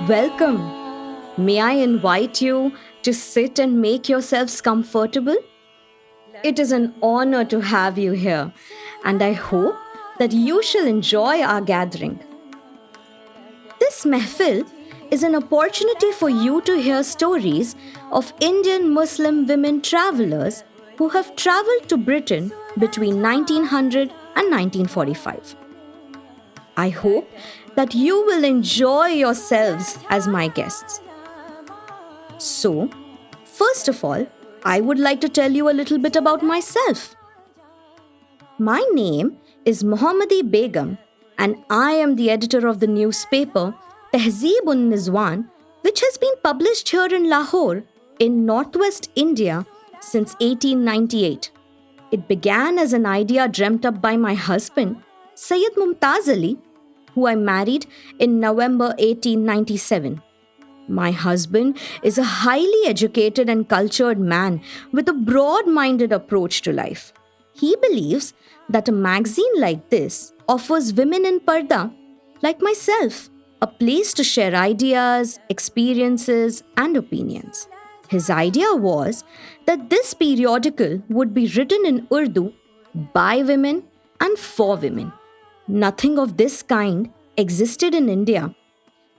Welcome. May I invite you to sit and make yourselves comfortable? It is an honor to have you here, and I hope that you shall enjoy our gathering. This mahfil is an opportunity for you to hear stories of Indian Muslim women travelers who have traveled to Britain between 1900 and 1945. I hope that you will enjoy yourselves as my guests. So, first of all, I would like to tell you a little bit about myself. My name is Muhammadi Begum, and I am the editor of the newspaper Tehzeeb-un-Nizwan, which has been published here in Lahore, in northwest India, since 1898. It began as an idea dreamt up by my husband, Sayyid Mumtaz Ali, who I married in November 1897. My husband is a highly educated and cultured man with a broad-minded approach to life. He believes that a magazine like this offers women in Parda, like myself, a place to share ideas, experiences, and opinions. His idea was that this periodical would be written in Urdu by women and for women. Nothing of this kind existed in India,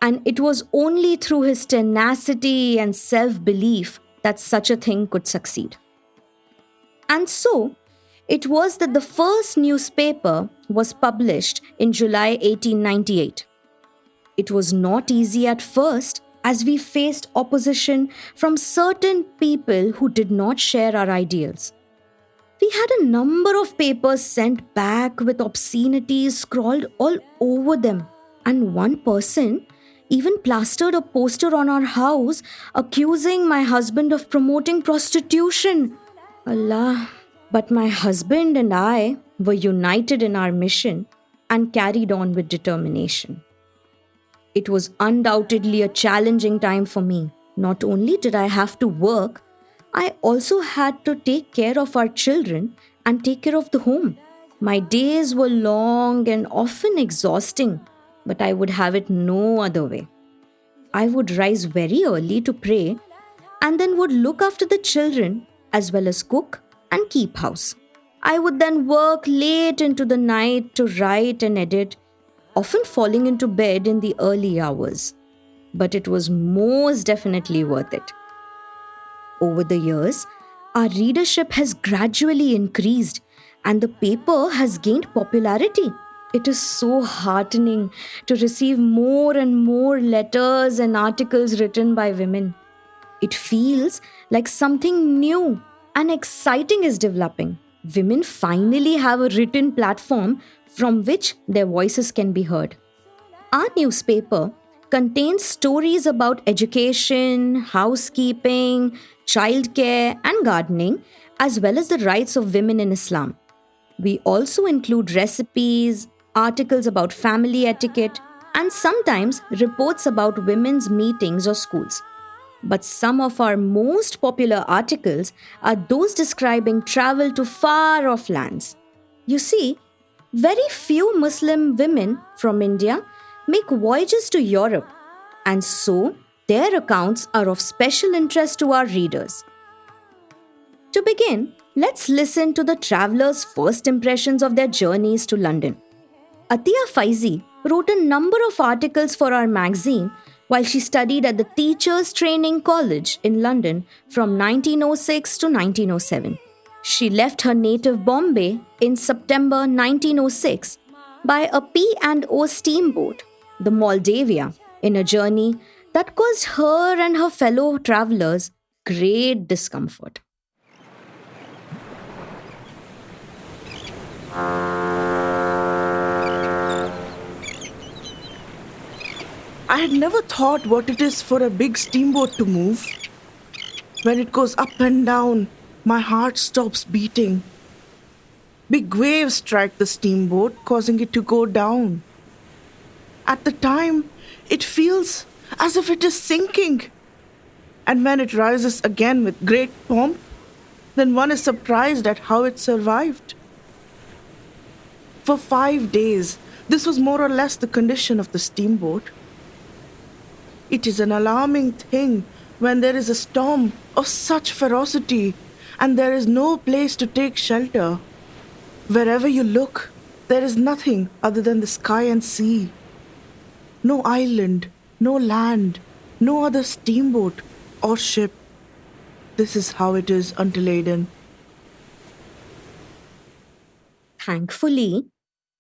and it was only through his tenacity and self-belief that such a thing could succeed. And so, it was that the first newspaper was published in July 1898. It was not easy at first, as we faced opposition from certain people who did not share our ideals. We had a number of papers sent back with obscenities scrawled all over them, and one person even plastered a poster on our house accusing my husband of promoting prostitution. Allah! But my husband and I were united in our mission and carried on with determination. It was undoubtedly a challenging time for me. Not only did I have to work, I also had to take care of our children and take care of the home. My days were long and often exhausting, but I would have it no other way. I would rise very early to pray and then would look after the children as well as cook and keep house. I would then work late into the night to write and edit, often falling into bed in the early hours. But it was most definitely worth it. Over the years, our readership has gradually increased and the paper has gained popularity. It is so heartening to receive more and more letters and articles written by women. It feels like something new and exciting is developing. Women finally have a written platform from which their voices can be heard. Our newspaper contains stories about education, housekeeping, childcare, and gardening, as well as the rights of women in Islam. We also include recipes, articles about family etiquette, and sometimes reports about women's meetings or schools. But some of our most popular articles are those describing travel to far-off lands. You see, very few Muslim women from India make voyages to Europe, and so their accounts are of special interest to our readers. To begin, let's listen to the travelers' first impressions of their journeys to London. Atiya Fyzee wrote a number of articles for our magazine while she studied at the Teachers Training College in London from 1906 to 1907. She left her native Bombay in September 1906 by a P&O steamboat, the Moldavia, in a journey that caused her and her fellow travelers great discomfort. I had never thought what it is for a big steamboat to move. When it goes up and down, my heart stops beating. Big waves strike the steamboat, causing it to go down. At the time, it feels as if it is sinking. And when it rises again with great pomp, then one is surprised at how it survived. For 5 days, this was more or less the condition of the steamboat. It is an alarming thing when there is a storm of such ferocity and there is no place to take shelter. Wherever you look, there is nothing other than the sky and sea. No island, no land, no other steamboat or ship. This is how it is until Aden. Thankfully,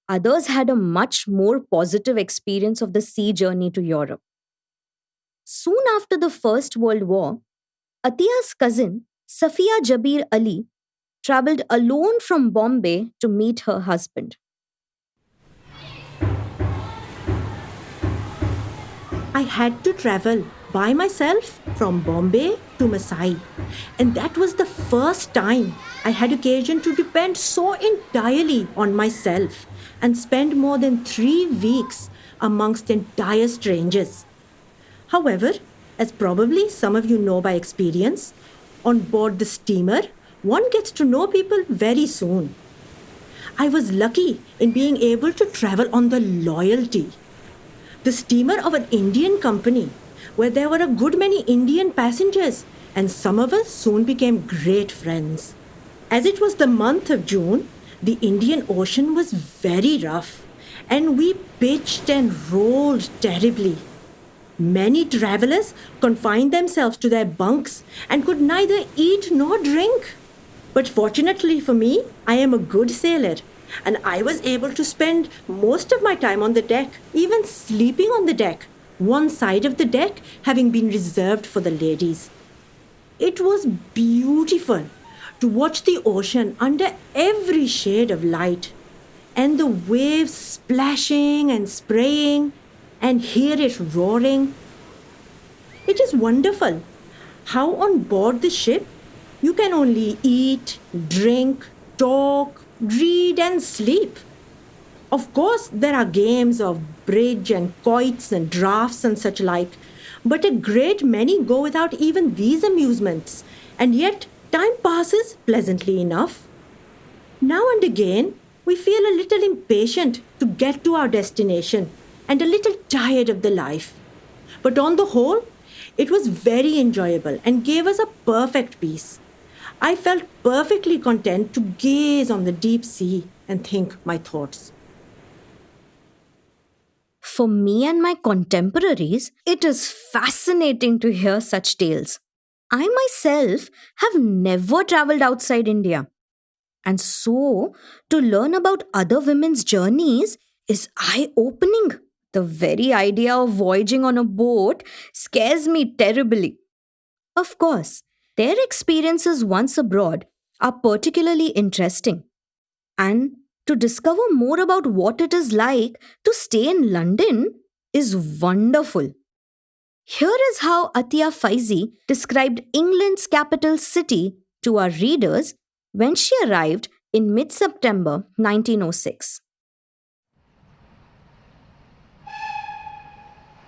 others had a much more positive experience of the sea journey to Europe. Soon after the First World War, Atiya's cousin, Safia Jabir Ali, traveled alone from Bombay to meet her husband. I had to travel by myself from Bombay to Masai, and that was the first time I had occasion to depend so entirely on myself and spend more than 3 weeks amongst entire strangers. However, as probably some of you know by experience, on board the steamer, one gets to know people very soon. I was lucky in being able to travel on the Loyalty, the steamer of an Indian company, where there were a good many Indian passengers, and some of us soon became great friends. As it was the month of June, the Indian Ocean was very rough, and we pitched and rolled terribly. Many travelers confined themselves to their bunks and could neither eat nor drink. But fortunately for me, I am a good sailor, and I was able to spend most of my time on the deck, even sleeping on the deck, one side of the deck having been reserved for the ladies. It was beautiful to watch the ocean under every shade of light, and the waves splashing and spraying, and hear it roaring. It is wonderful how on board the ship you can only eat, drink, talk, read and sleep. Of course, there are games of bridge and quoits and draughts and such like, but a great many go without even these amusements, and yet time passes pleasantly enough. Now and again, we feel a little impatient to get to our destination and a little tired of the life. But on the whole, it was very enjoyable and gave us a perfect peace. I felt perfectly content to gaze on the deep sea and think my thoughts. For me and my contemporaries, it is fascinating to hear such tales. I myself have never traveled outside India. And so, to learn about other women's journeys is eye opening. The very idea of voyaging on a boat scares me terribly. Of course, their experiences once abroad are particularly interesting. And to discover more about what it is like to stay in London is wonderful. Here is how Atiya Fyzee described England's capital city to our readers when she arrived in mid-September 1906.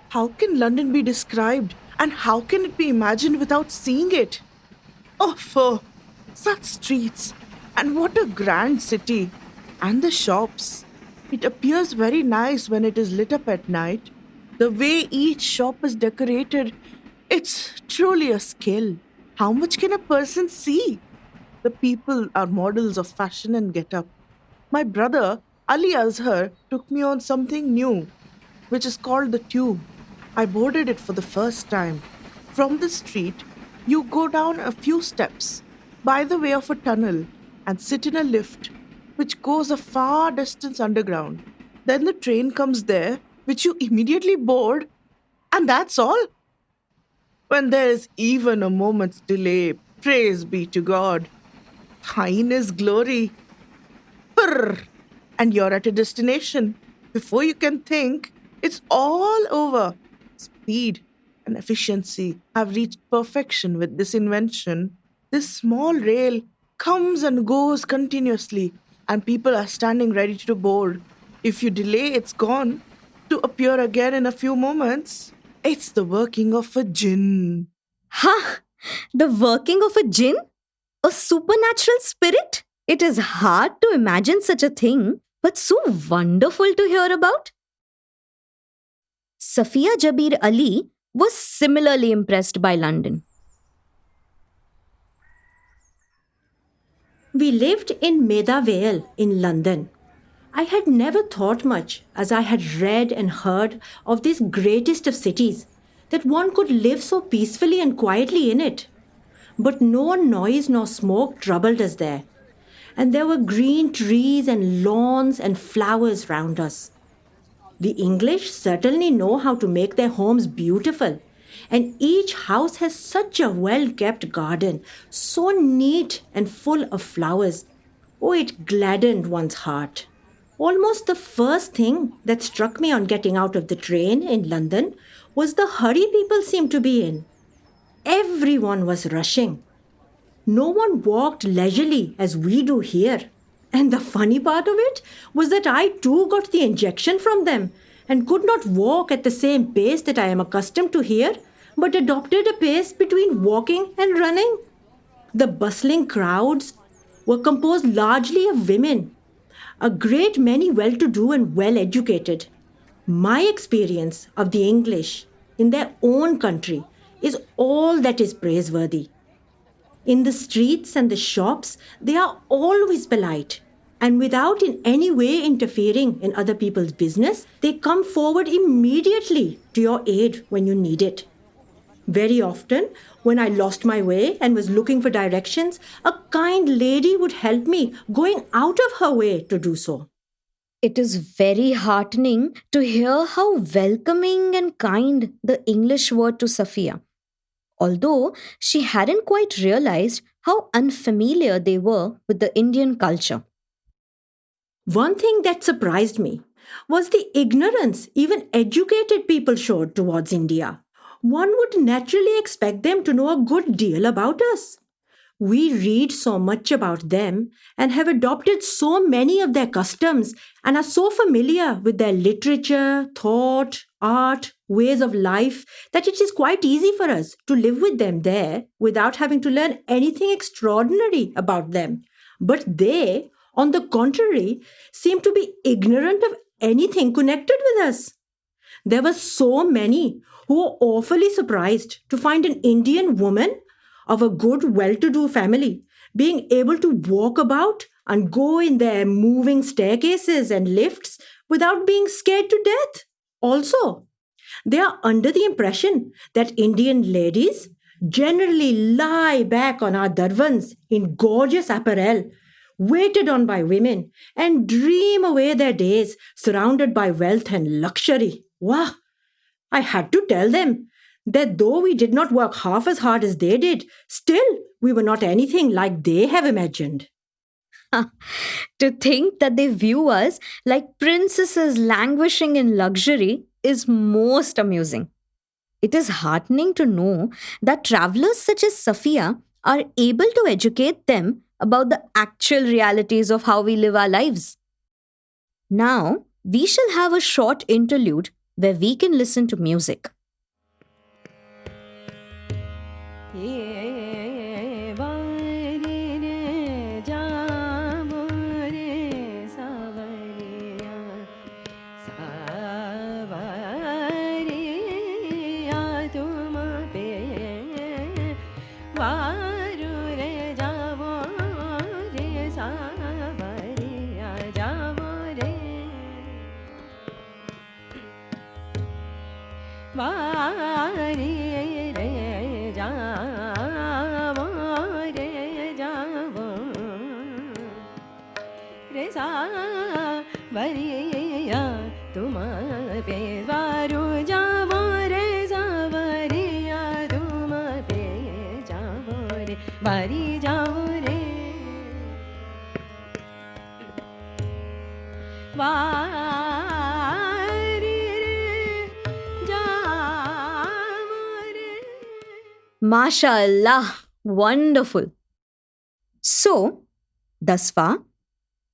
How can London be described and how can it be imagined without seeing it? Oh, for such streets, and what a grand city! And the shops. It appears very nice when it is lit up at night. The way each shop is decorated, it's truly a skill. How much can a person see? The people are models of fashion and get-up. My brother, Ali Azhar, took me on something new, which is called the tube. I boarded it for the first time. From the street, you go down a few steps by the way of a tunnel and sit in a lift which goes a far distance underground. Then the train comes there, which you immediately board, and that's all. When there is even a moment's delay, praise be to God. Thine is glory. Brrr. And you're at a destination. Before you can think, it's all over. Speed and efficiency have reached perfection with this invention. This small rail comes and goes continuously, and people are standing ready to board. If you delay, it's gone, to appear again in a few moments. It's the working of a jinn. Ha! The working of a jinn? A supernatural spirit? It is hard to imagine such a thing, but so wonderful to hear about. Safia Jabir Ali was similarly impressed by London. We lived in Maida Vale in London. I had never thought much, as I had read and heard of this greatest of cities, that one could live so peacefully and quietly in it. But no noise nor smoke troubled us there, and there were green trees and lawns and flowers round us. The English certainly know how to make their homes beautiful, and each house has such a well kept garden, so neat and full of flowers. Oh, it gladdened one's heart. Almost the first thing that struck me on getting out of the train in London was the hurry people seemed to be in. Everyone was rushing. No one walked leisurely as we do here. And the funny part of it was that I too got the injection from them and could not walk at the same pace that I am accustomed to here, but adopted a pace between walking and running. The bustling crowds were composed largely of women, a great many well-to-do and well-educated. My experience of the English in their own country is all that is praiseworthy. In the streets and the shops, they are always polite, and without in any way interfering in other people's business, they come forward immediately to your aid when you need it. Very often, when I lost my way and was looking for directions, a kind lady would help me, going out of her way to do so. It is very heartening to hear how welcoming and kind the English were to Safia, although she hadn't quite realized how unfamiliar they were with the Indian culture. One thing that surprised me was the ignorance even educated people showed towards India. One would naturally expect them to know a good deal about us. We read so much about them and have adopted so many of their customs and are so familiar with their literature, thought, art, ways of life that it is quite easy for us to live with them there without having to learn anything extraordinary about them. But they, on the contrary, seem to be ignorant of anything connected with us. There were so many who were awfully surprised to find an Indian woman of a good, well-to-do family being able to walk about and go in their moving staircases and lifts without being scared to death. Also, they are under the impression that Indian ladies generally lie back on our darvans in gorgeous apparel, waited on by women, and dream away their days surrounded by wealth and luxury. Wow! I had to tell them that though we did not work half as hard as they did, still we were not anything like they have imagined. To think that they view us like princesses languishing in luxury is most amusing. It is heartening to know that travelers such as Safia are able to educate them about the actual realities of how we live our lives. Now, we shall have a short interlude where we can listen to music. MashaAllah, wonderful. So, thus far,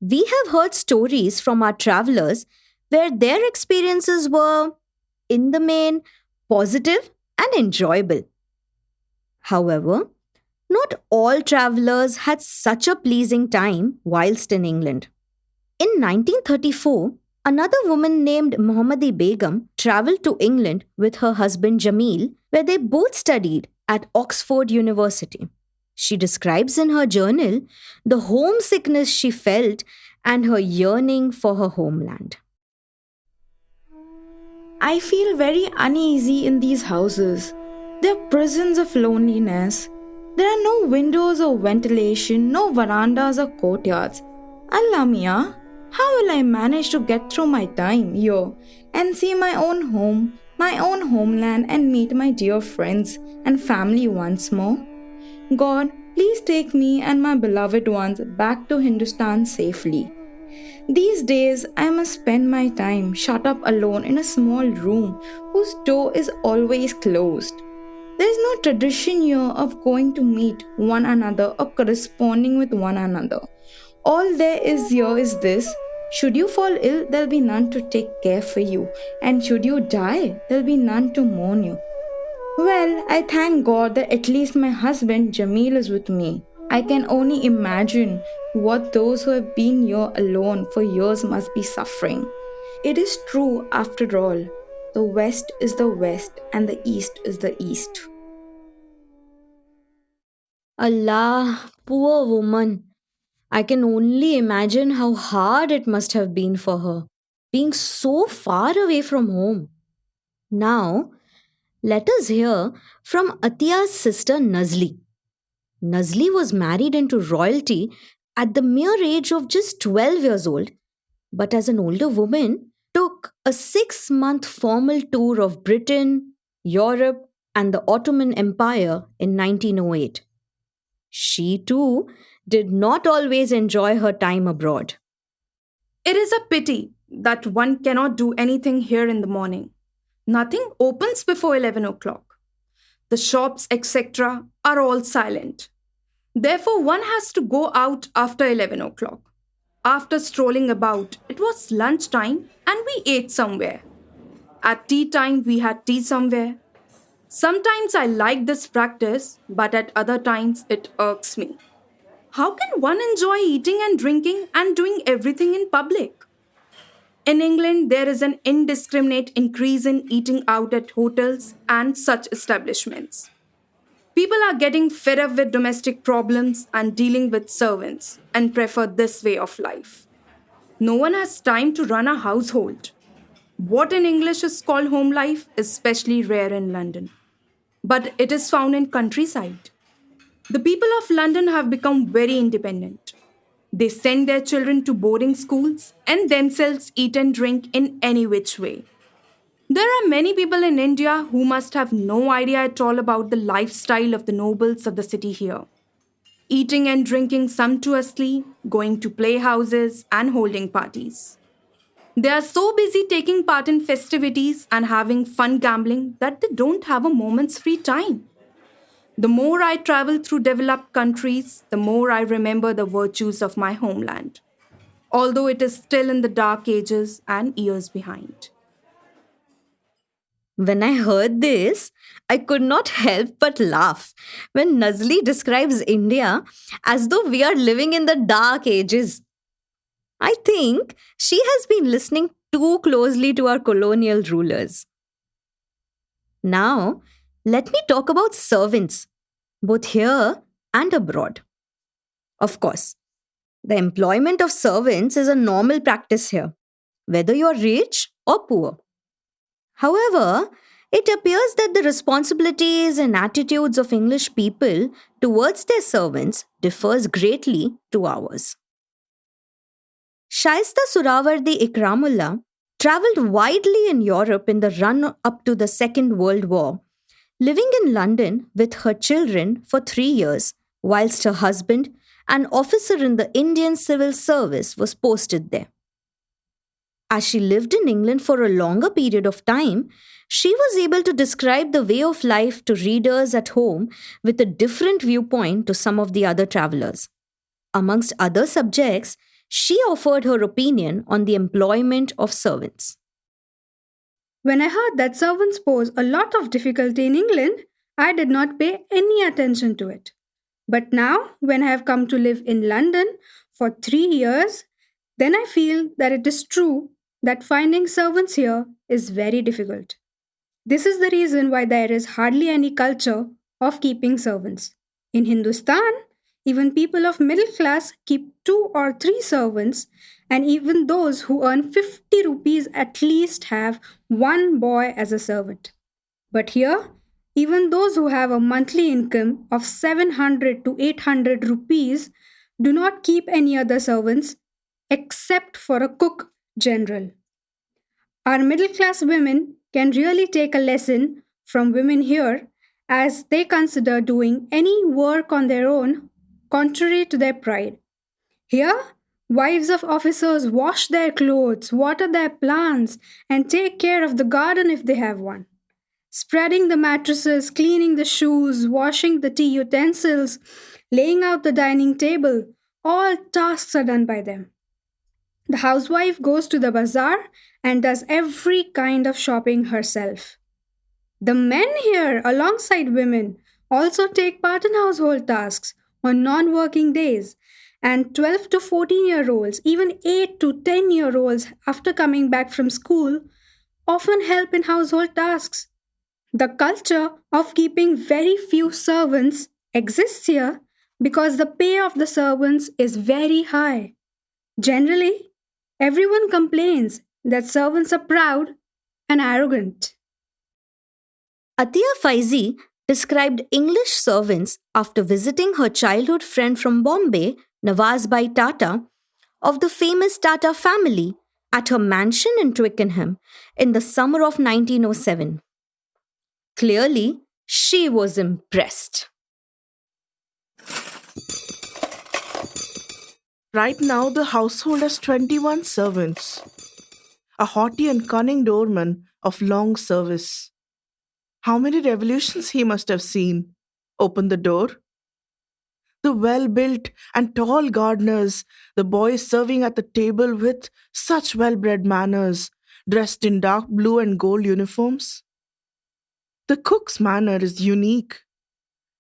we have heard stories from our travelers where their experiences were, in the main, positive and enjoyable. However, not all travelers had such a pleasing time whilst in England. In 1934, Another woman named Muhammadi Begum traveled to England with her husband Jamil, where they both studied at Oxford University. She describes in her journal the homesickness she felt and her yearning for her homeland. I feel very uneasy in these houses. They're prisons of loneliness. There are no windows or ventilation, no verandas or courtyards. Allah Mia, how will I manage to get through my time here and see my own home, my own homeland, and meet my dear friends and family once more? God, please take me and my beloved ones back to Hindustan safely. These days, I must spend my time shut up alone in a small room whose door is always closed. There is no tradition here of going to meet one another or corresponding with one another. All there is here is this: should you fall ill, there'll be none to take care for you, and should you die, there'll be none to mourn you. Well, I thank God that at least my husband Jamil is with me. I can only imagine what those who have been here alone for years must be suffering. It is true, after all, the West is the West and the East is the East. Allah, poor woman. I can only imagine how hard it must have been for her, being so far away from home. Now, let us hear from Atiya's sister Nazli. Nazli was married into royalty at the mere age of just 12 years old, but as an older woman, took a 6-month formal tour of Britain, Europe, and the Ottoman Empire in 1908. She too did not always enjoy her time abroad. It is a pity that one cannot do anything here in the morning. Nothing opens before 11 o'clock. The shops, etc., are all silent. Therefore, one has to go out after 11 o'clock. After strolling about, it was lunchtime and we ate somewhere. At tea time, we had tea somewhere. Sometimes I like this practice, but at other times it irks me. How can one enjoy eating and drinking and doing everything in public? In England, there is an indiscriminate increase in eating out at hotels and such establishments. People are getting fed up with domestic problems and dealing with servants and prefer this way of life. No one has time to run a household. What in English is called home life is especially rare in London. But it is found in countryside. The people of London have become very independent. They send their children to boarding schools and themselves eat and drink in any which way. There are many people in India who must have no idea at all about the lifestyle of the nobles of the city here. Eating and drinking sumptuously, going to playhouses and holding parties. They are so busy taking part in festivities and having fun gambling that they don't have a moment's free time. The more I travel through developed countries, the more I remember the virtues of my homeland, although it is still in the dark ages and years behind. When I heard this, I could not help but laugh when Nazli describes India as though we are living in the dark ages. I think she has been listening too closely to our colonial rulers. Now, let me talk about servants, both here and abroad. Of course, the employment of servants is a normal practice here, whether you're rich or poor. However, it appears that the responsibilities and attitudes of English people towards their servants differs greatly to ours. Shaista Suhrawardy Ikramullah travelled widely in Europe in the run-up to the Second World War, living in London with her children for 3 years, whilst her husband, an officer in the Indian Civil Service, was posted there. As she lived in England for a longer period of time, she was able to describe the way of life to readers at home with a different viewpoint to some of the other travellers. Amongst other subjects, she offered her opinion on the employment of servants. When I heard that servants pose a lot of difficulty in England, I did not pay any attention to it. But now, when I have come to live in London for 3 years, then I feel that it is true that finding servants here is very difficult. This is the reason why there is hardly any culture of keeping servants. In Hindustan, even people of middle class keep 2 or 3 servants, and even those who earn 50 rupees at least have one boy as a servant. But here, even those who have a monthly income of 700 to 800 rupees do not keep any other servants except for a cook general. Our middle class women can really take a lesson from women here as they consider doing any work on their own contrary to their pride. Here, wives of officers wash their clothes, water their plants, and take care of the garden if they have one. Spreading the mattresses, cleaning the shoes, washing the tea utensils, laying out the dining table, all tasks are done by them. The housewife goes to the bazaar and does every kind of shopping herself. The men here, alongside women, also take part in household tasks on non working days, and 12 to 14-year-olds, even 8 to 10-year-olds, after coming back from school, often help in household tasks. The culture of keeping very few servants exists here because the pay of the servants is very high. Generally, everyone complains that servants are proud and arrogant. Atiya Fyzee described English servants after visiting her childhood friend from Bombay, Nawazbai Tata, of the famous Tata family, at her mansion in Twickenham in the summer of 1907. Clearly, she was impressed. Right now, the household has 21 servants. A haughty and cunning doorman of long service. How many revolutions he must have seen. Open the door. The well-built and tall gardeners, the boys serving at the table with such well-bred manners, dressed in dark blue and gold uniforms. The cook's manner is unique,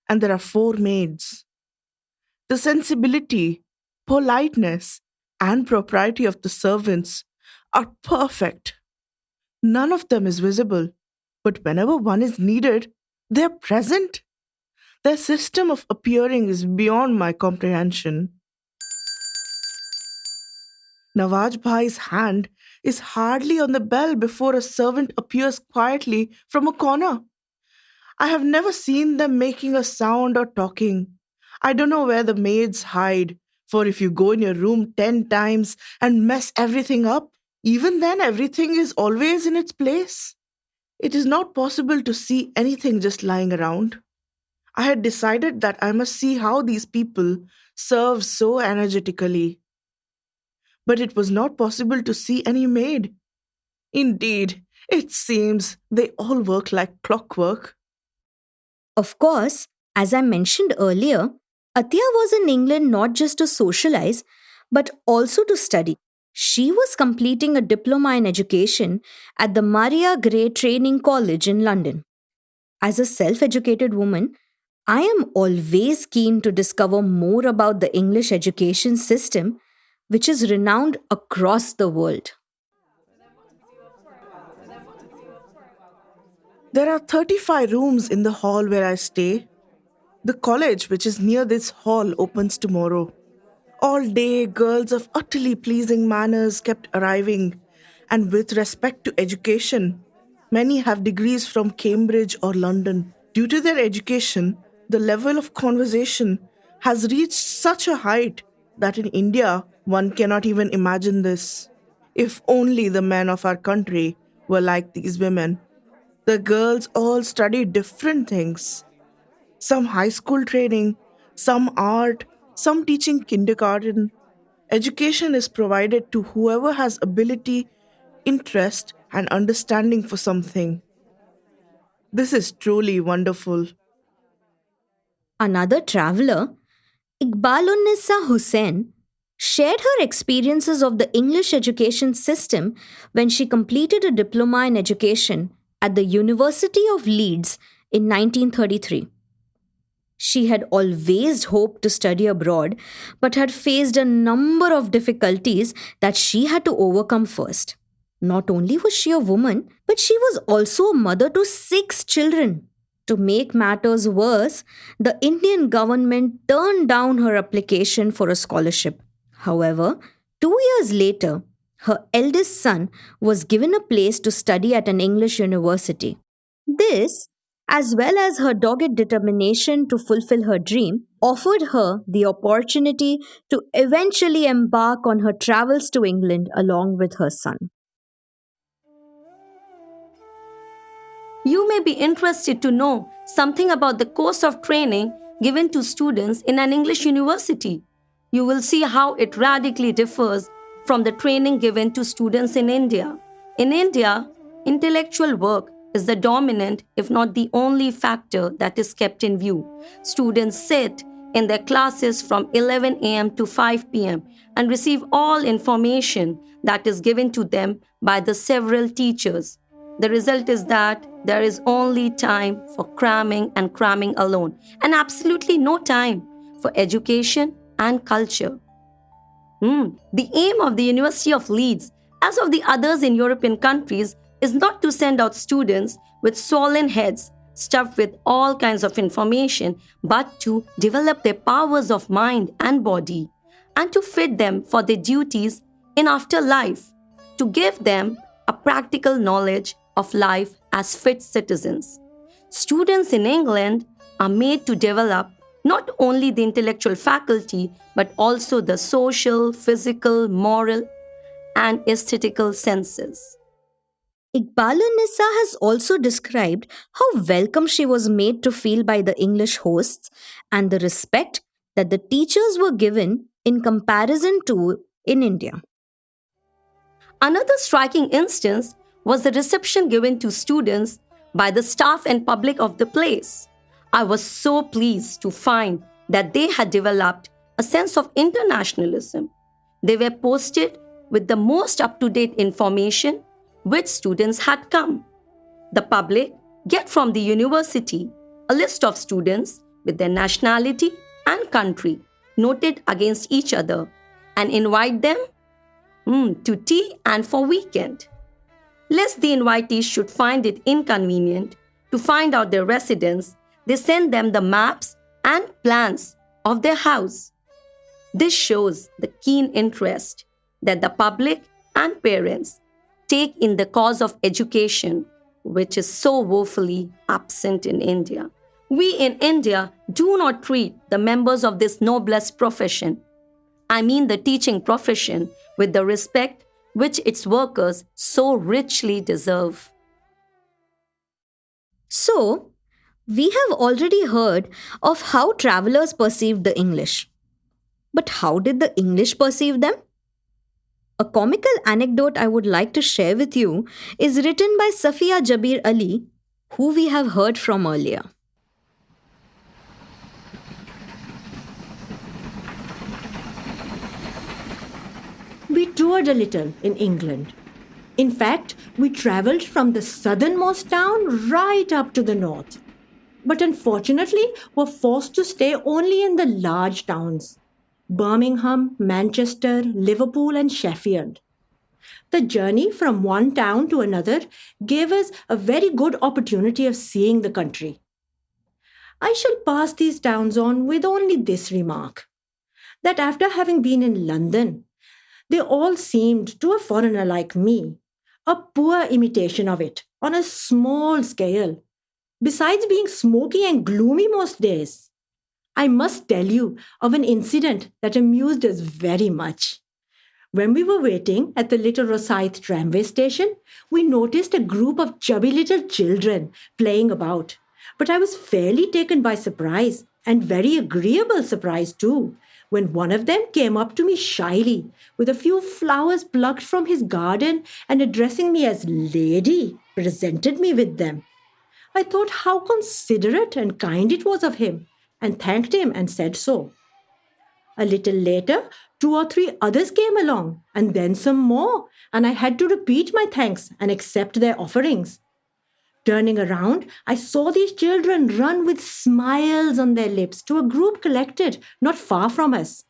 and there are 4 maids. The sensibility, politeness, and propriety of the servants are perfect. None of them is visible, but whenever one is needed, they are present. Their system of appearing is beyond my comprehension. Nawaz Bhai's hand is hardly on the bell before a servant appears quietly from a corner. I have never seen them making a sound or talking. I don't know where the maids hide, for if you go in your room 10 times and mess everything up, even then everything is always in its place. It is not possible to see anything just lying around. I had decided that I must see how these people serve so energetically. But it was not possible to see any maid. Indeed, it seems they all work like clockwork. Of course, as I mentioned earlier, Atiya was in England not just to socialize, but also to study. She was completing a diploma in education at the Maria Gray Training College in London. As a self-educated woman, I am always keen to discover more about the English education system, which is renowned across the world. There are 35 rooms in the hall where I stay. The college, which is near this hall, opens tomorrow. All day, girls of utterly pleasing manners kept arriving, and with respect to education, many have degrees from Cambridge or London. Due to their education, the level of conversation has reached such a height that in India, one cannot even imagine this. If only the men of our country were like these women. The girls all study different things. Some high school training, some art, some teaching kindergarten. Education is provided to whoever has ability, interest, and understanding for something. This is truly wonderful. Another traveler, Iqbalunnisa Hussain, shared her experiences of the English education system when she completed a diploma in education at the University of Leeds in 1933. She had always hoped to study abroad, but had faced a number of difficulties that she had to overcome first. Not only was she a woman, but she was also a mother to 6 children. To make matters worse, the Indian government turned down her application for a scholarship. However, 2 years later, her eldest son was given a place to study at an English university. This, as well as her dogged determination to fulfill her dream, offered her the opportunity to eventually embark on her travels to England along with her son. You may be interested to know something about the course of training given to students in an English university. You will see how it radically differs from the training given to students in India. In India, intellectual work is the dominant, if not the only factor that is kept in view. Students sit in their classes from 11 a.m. to 5 p.m. and receive all information that is given to them by the several teachers. The result is that there is only time for cramming and cramming alone, and absolutely no time for education and culture. The aim of the University of Leeds, as of the others in European countries, is not to send out students with swollen heads stuffed with all kinds of information, but to develop their powers of mind and body and to fit them for their duties in afterlife, to give them a practical knowledge of life as fit citizens. Students in England are made to develop not only the intellectual faculty but also the social, physical, moral, and aesthetical senses. Iqbalun-Nisa has also described how welcome she was made to feel by the English hosts and the respect that the teachers were given in comparison to in India. Another striking instance was the reception given to students by the staff and public of the place. I was so pleased to find that they had developed a sense of internationalism. They were posted with the most up-to-date information which students had come. The public get from the university a list of students with their nationality and country noted against each other and invite them to tea and for weekend. Lest the invitees should find it inconvenient to find out their residence, they send them the maps and plans of their house. This shows the keen interest that the public and parents take in the cause of education, which is so woefully absent in India. We in India do not treat the members of this noblest profession, I mean the teaching profession, with the respect which its workers so richly deserve. So, we have already heard of how travelers perceived the English. But how did the English perceive them? A comical anecdote I would like to share with you is written by Safia Jabir Ali, who we have heard from earlier. We toured a little in England. In fact, we travelled from the southernmost town right up to the north. But unfortunately, were forced to stay only in the large towns: Birmingham, Manchester, Liverpool, and Sheffield. The journey from one town to another gave us a very good opportunity of seeing the country. I shall pass these towns on with only this remark, that after having been in London, they all seemed, to a foreigner like me, a poor imitation of it on a small scale, besides being smoky and gloomy most days. I must tell you of an incident that amused us very much. When we were waiting at the Little Rosyth tramway station, we noticed a group of chubby little children playing about. But I was fairly taken by surprise, and very agreeable surprise too, when one of them came up to me shyly with a few flowers plucked from his garden and addressing me as lady, presented me with them. I thought how considerate and kind it was of him, and thanked him and said so. A little later, 2 or 3 others came along, and then some more, and I had to repeat my thanks and accept their offerings. Turning around, I saw these children run with smiles on their lips to a group collected not far from us.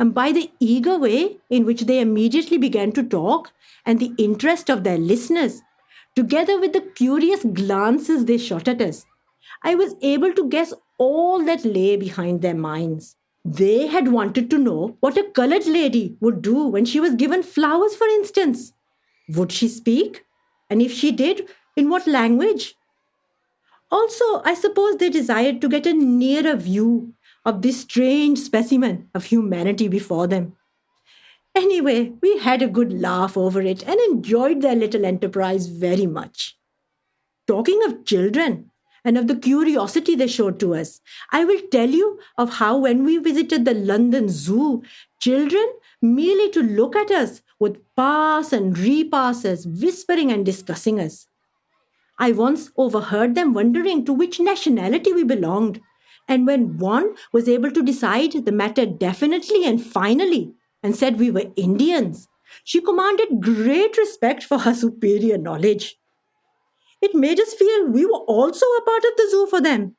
and by the eager way in which they immediately began to talk and the interest of their listeners, together with the curious glances they shot at us, I was able to guess all that lay behind their minds. They had wanted to know what a colored lady would do when she was given flowers, for instance. Would she speak? And if she did, in what language? Also, I suppose they desired to get a nearer view of this strange specimen of humanity before them. Anyway, we had a good laugh over it and enjoyed their little enterprise very much. Talking of children and of the curiosity they showed to us, I will tell you of how when we visited the London Zoo, children, merely to look at us, would pass and repass us, whispering and discussing us. I once overheard them wondering to which nationality we belonged, and when one was able to decide the matter definitely and finally, and said we were Indians, she commanded great respect for her superior knowledge. It made us feel we were also a part of the zoo for them.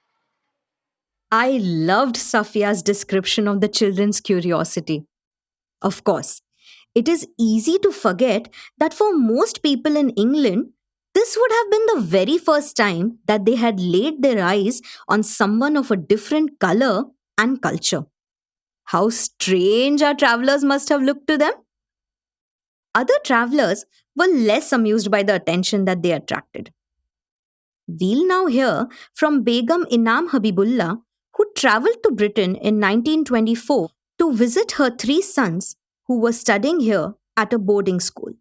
I loved Safia's description of the children's curiosity. Of course, it is easy to forget that for most people in England, this would have been the very first time that they had laid their eyes on someone of a different color and culture. How strange our travelers must have looked to them. Other travelers were less amused by the attention that they attracted. We'll now hear from Begum Inam Habibullah, who travelled to Britain in 1924 to visit her 3 sons who were studying here at a boarding school.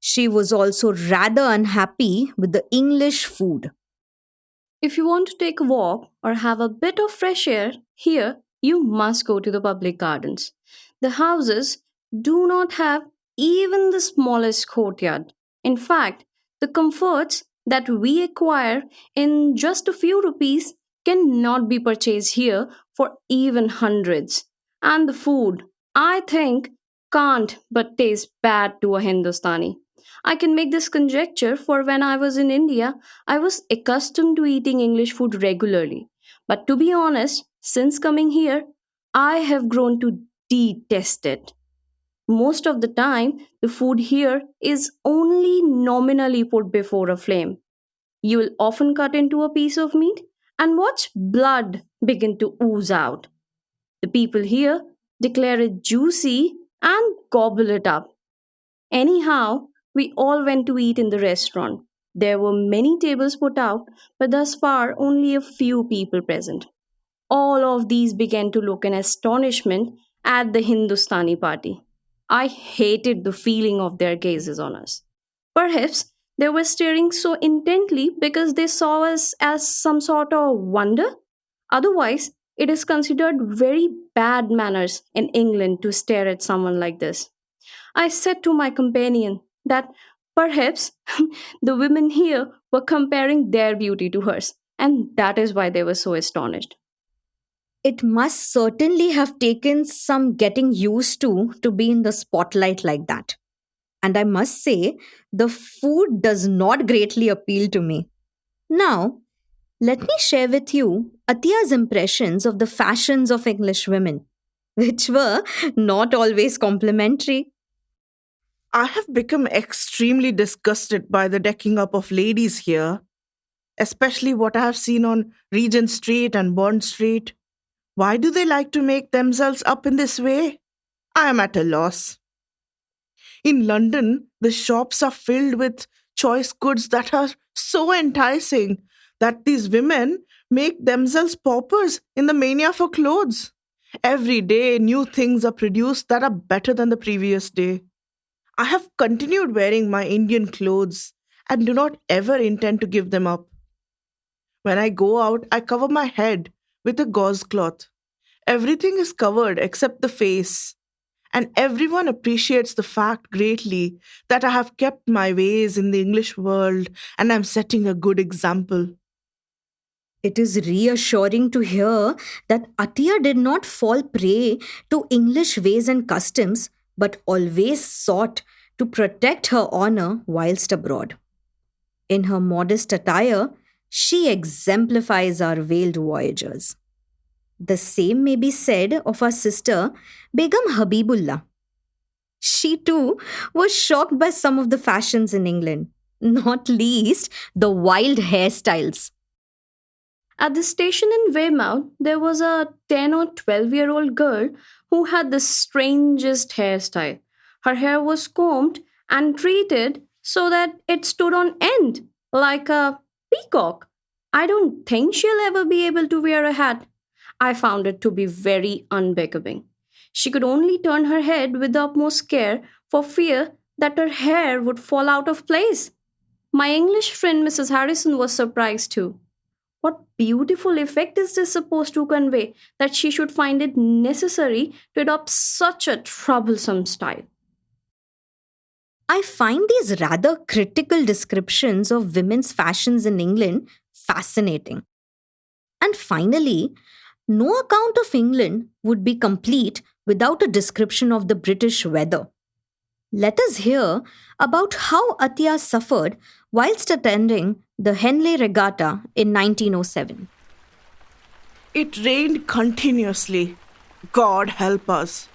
She was also rather unhappy with the English food. If you want to take a walk or have a bit of fresh air, here you must go to the public gardens. The houses do not have even the smallest courtyard. In fact, the comforts that we acquire in just a few rupees cannot be purchased here for even hundreds. And the food, I think, can't but taste bad to a Hindustani. I can make this conjecture, for when I was in India, I was accustomed to eating English food regularly. But to be honest, since coming here, I have grown to detest it. Most of the time, the food here is only nominally put before a flame. You will often cut into a piece of meat and watch blood begin to ooze out. The people here declare it juicy and gobble it up. Anyhow, we all went to eat in the restaurant. There were many tables put out, but thus far only a few people present. All of these began to look in astonishment at the Hindustani party. I hated the feeling of their gazes on us. Perhaps they were staring so intently because they saw us as some sort of wonder. Otherwise, it is considered very bad manners in England to stare at someone like this. I said to my companion that perhaps the women here were comparing their beauty to hers, and that is why they were so astonished. It must certainly have taken some getting used to be in the spotlight like that. And I must say, the food does not greatly appeal to me. Now, let me share with you Atiya's impressions of the fashions of English women, which were not always complimentary. I have become extremely disgusted by the decking up of ladies here, especially what I have seen on Regent Street and Bond Street. Why do they like to make themselves up in this way? I am at a loss. In London, the shops are filled with choice goods that are so enticing that these women make themselves paupers in the mania for clothes. Every day, new things are produced that are better than the previous day. I have continued wearing my Indian clothes and do not ever intend to give them up. When I go out, I cover my head with a gauze cloth. Everything is covered except the face, and everyone appreciates the fact greatly that I have kept my ways in the English world and am setting a good example. It is reassuring to hear that Atiya did not fall prey to English ways and customs, but always sought to protect her honor whilst abroad. In her modest attire, she exemplifies our veiled voyagers. The same may be said of our sister Begum Habibullah. She too was shocked by some of the fashions in England, not least the wild hairstyles. At the station in Weymouth, there was a 10 or 12-year-old girl who had the strangest hairstyle. Her hair was combed and treated so that it stood on end, like a peacock. I don't think she'll ever be able to wear a hat. I found it to be very unbecoming. She could only turn her head with the utmost care for fear that her hair would fall out of place. My English friend Mrs. Harrison was surprised too. What beautiful effect is this supposed to convey that she should find it necessary to adopt such a troublesome style? I find these rather critical descriptions of women's fashions in England fascinating. And finally, no account of England would be complete without a description of the British weather. Let us hear about how Atiya suffered whilst attending the Henley Regatta in 1907. It rained continuously. God help us.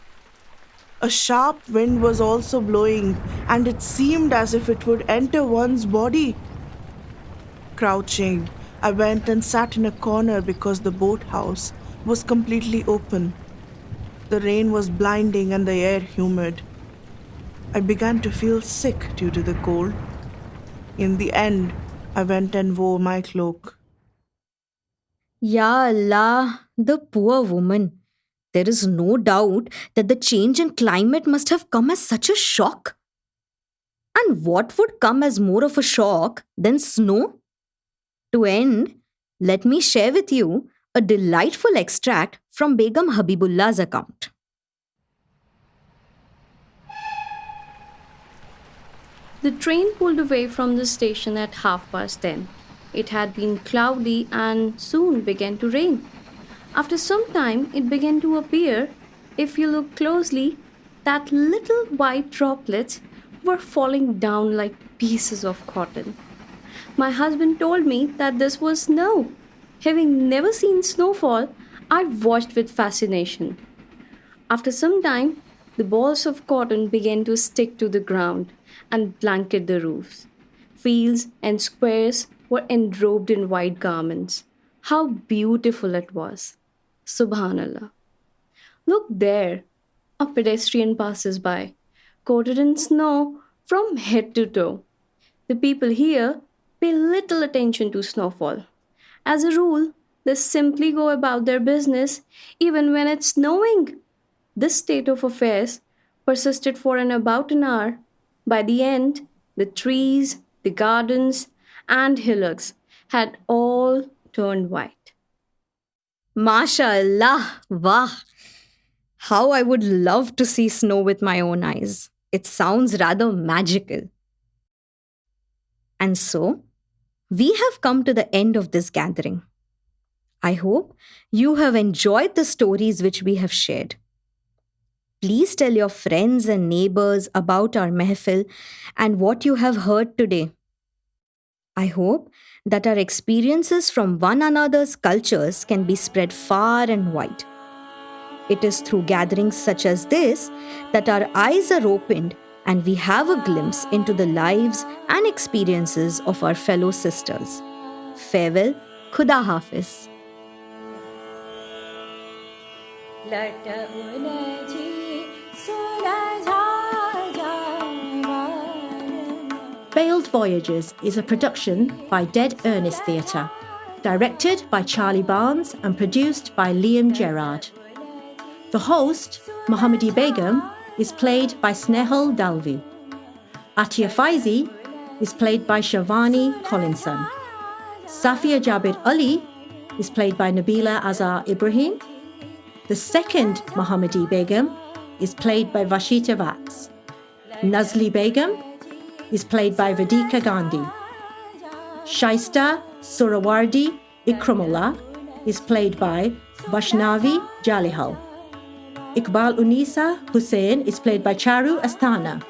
A sharp wind was also blowing, and it seemed as if it would enter one's body. Crouching, I went and sat in a corner because the boathouse was completely open. The rain was blinding and the air humid. I began to feel sick due to the cold. In the end, I went and wore my cloak. Ya Allah, the poor woman. There is no doubt that the change in climate must have come as such a shock. And what would come as more of a shock than snow? To end, let me share with you a delightful extract from Begum Habibullah's account. The train pulled away from the station at 10:30. It had been cloudy and soon began to rain. After some time, it began to appear, if you look closely, that little white droplets were falling down like pieces of cotton. My husband told me that this was snow. Having never seen snowfall, I watched with fascination. After some time, the balls of cotton began to stick to the ground and blanket the roofs. Fields and squares were enrobed in white garments. How beautiful it was! Subhanallah. Look there, a pedestrian passes by, coated in snow from head to toe. The people here pay little attention to snowfall. As a rule, they simply go about their business even when it's snowing. This state of affairs persisted for about an hour. By the end, the trees, the gardens, and hillocks had all turned white. MashaAllah, wah! How I would love to see snow with my own eyes. It sounds rather magical. And so, we have come to the end of this gathering. I hope you have enjoyed the stories which we have shared. Please tell your friends and neighbors about our mahfil and what you have heard today. I hope that our experiences from one another's cultures can be spread far and wide. It is through gatherings such as this that our eyes are opened and we have a glimpse into the lives and experiences of our fellow sisters. Farewell, Khuda Hafiz. Veiled Voyagers is a production by Dead Earnest Theatre, directed by Charlie Barnes and produced by Liam Gerrard. The host, Muhammadi Begum, is played by Snehal Dalvi. Atiya Fyzee is played by Sharvani Collinson. Safia Jabir Ali is played by Nabeela Azhar Ibrahim. The second Muhammadi Begum is played by Vashita Vats. Nazli Begum is played by Vedika Gandhi. Shaista Suhrawardy Ikramullah is played by Vaishnavi Jalihal. Iqbal Unisa Hussain is played by Charu Asthana.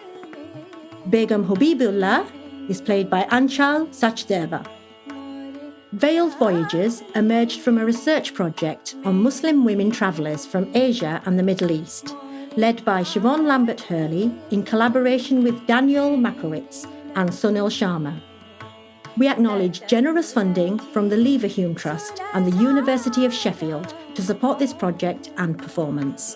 Begum Habibullah is played by Anchal Sachdeva. Veiled Voyagers emerged from a research project on Muslim women travellers from Asia and the Middle East, led by Siobhan Lambert-Hurley in collaboration with Daniel Makowitz and Sunil Sharma. We acknowledge generous funding from the Leverhulme Trust and the University of Sheffield to support this project and performance.